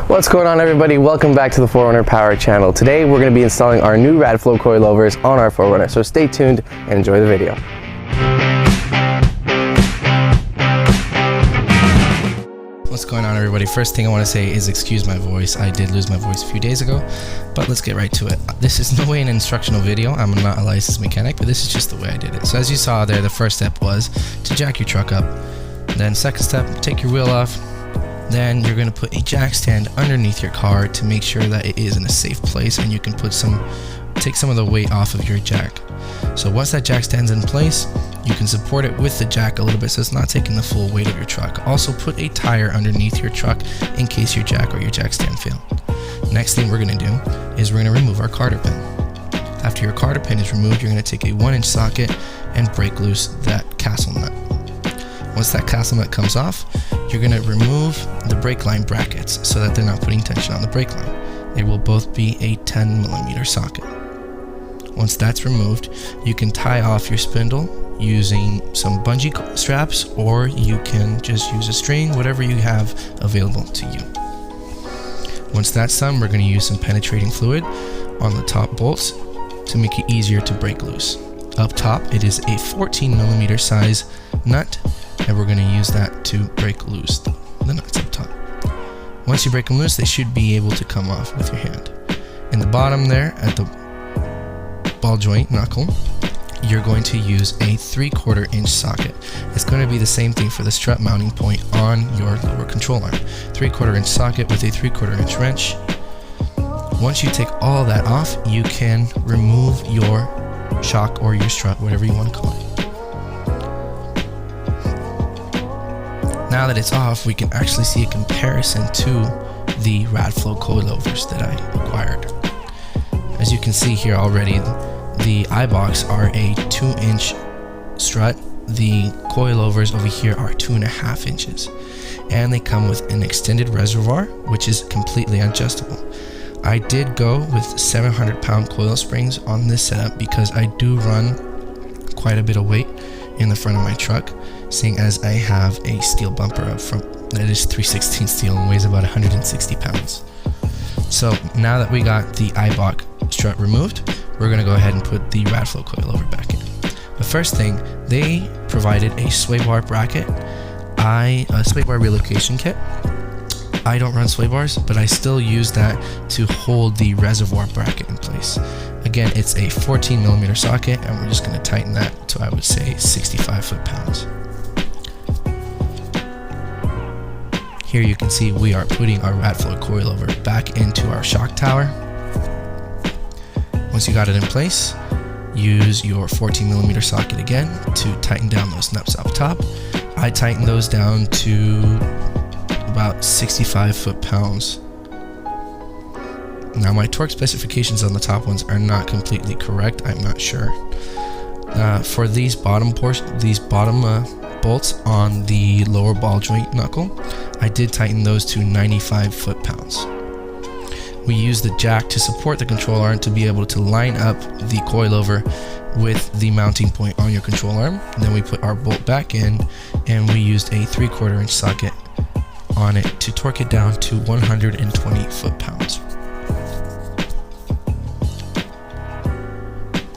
What's going on, everybody? Welcome back to the 4runner Power channel. Today we're going to be installing our new RADFLO coilovers on our 4runner, so stay tuned and enjoy the video. What's going on, everybody? First thing I want to say is excuse my voice. I did lose my voice a few days ago, but let's get right to it. This is no way an instructional video. I'm not a licensed mechanic, but this is just the way I did it. So as you saw there, the first step was to jack your truck up. Then second step, take your wheel off. Then you're going to put a jack stand underneath your car to make sure that it is in a safe place and you can take some of the weight off of your jack. So once that jack stands in place, you can support it with the jack a little bit so it's not taking the full weight of your truck. Also put a tire underneath your truck in case your jack or your jack stand fail. Next thing we're going to do is we're going to remove our carter pin. After your carter pin is removed, you're going to take a 1-inch socket and break loose that castle nut. Once that castle nut comes off, you're going to remove the brake line brackets so that they're not putting tension on the brake line. They will both be a 10mm socket. Once that's removed, you can tie off your spindle using some bungee straps, or you can just use a string, whatever you have available to you. Once that's done, we're going to use some penetrating fluid on the top bolts to make it easier to break loose. Up top, it is a 14mm size nut, and we're going to use that to break loose the nuts up top. Once you break them loose, they should be able to come off with your hand. In the bottom there, at the ball joint knuckle, you're going to use a 3/4 inch socket. It's going to be the same thing for the strut mounting point on your lower control arm. 3/4 inch socket with a 3/4 inch wrench. Once you take all that off, you can remove your shock or your strut, whatever you want to call it. Now that it's off, we can actually see a comparison to the RADFLO coilovers that I acquired. As you can see here already, the eye box are a 2-inch strut. The coilovers over here are 2.5 inches. And they come with an extended reservoir, which is completely adjustable. I did go with 700-pound coil springs on this setup because I do run quite a bit of weight in the front of my truck, seeing as I have a steel bumper up front that is 3/16 steel and weighs about 160 pounds. So now that we got the eyebox strut removed, we're going to go ahead and put the RADFLO coilover back in. The first thing, they provided a sway bar bracket, a sway bar relocation kit. I don't run sway bars, but I still use that to hold the reservoir bracket in place. Again, it's a 14mm socket, and we're just going to tighten that to, I would say, 65 foot-pounds. Here you can see we are putting our RADFLO coilover back into our shock tower. Once you got it in place, use your 14mm socket again to tighten down those nuts up top. I tighten those down to about 65 foot-pounds. Now my torque specifications on the top ones are not completely correct. I'm not sure. For these bottom bolts on the lower ball joint knuckle, I did tighten those to 95 foot-pounds. We use the jack to support the control arm to be able to line up the coilover with the mounting point on your control arm. Then we put our bolt back in, and we used a 3/4 inch socket on it to torque it down to 120 foot-pounds.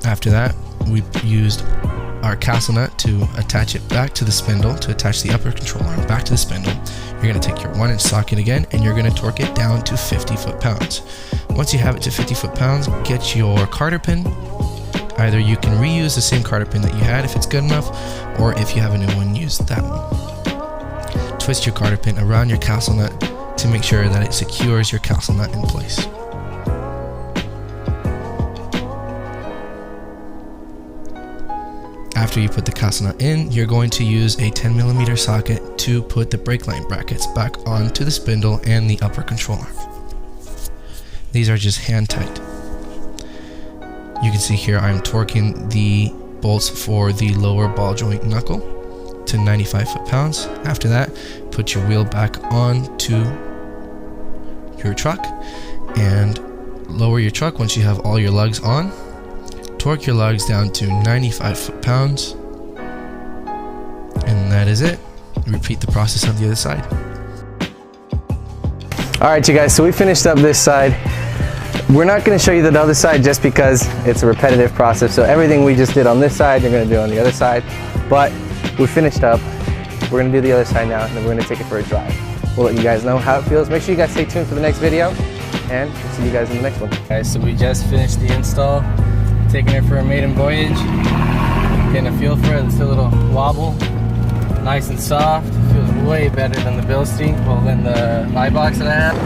After that, we used our castle nut to attach it back to the spindle, to attach the upper control arm back to the spindle. You're going to take your 1-inch socket again, and you're going to torque it down to 50 foot-pounds. Once you have it to 50 foot-pounds, get your carter pin. Either you can reuse the same carter pin that you had if it's good enough, or if you have a new one, use that one. Twist your carter pin around your castle nut to make sure that it secures your castle nut in place. After you put the castle nut in, you're going to use a 10mm socket to put the brake line brackets back onto the spindle and the upper control arm. These are just hand tight. You can see here I'm torquing the bolts for the lower ball joint knuckle to 95 foot-pounds. After that, put your wheel back onto your truck and lower your truck once you have all your lugs on. Torque your lugs down to 95 foot-pounds, and that is it. Repeat the process on the other side. All right, you guys, so we finished up this side. We're not gonna show you the other side just because it's a repetitive process. So everything we just did on this side, you're gonna do on the other side. But we finished up. We're gonna do the other side now, and then we're gonna take it for a drive. We'll let you guys know how it feels. Make sure you guys stay tuned for the next video, and we'll see you guys in the next one. Guys, so we just finished the install, taking it for a maiden voyage, getting a feel for it. It's still a little wobble, nice and soft. Feels way better than the Bilstein, well, than the my box that I have.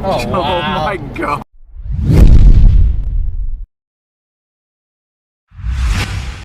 Oh, wow. Oh my god.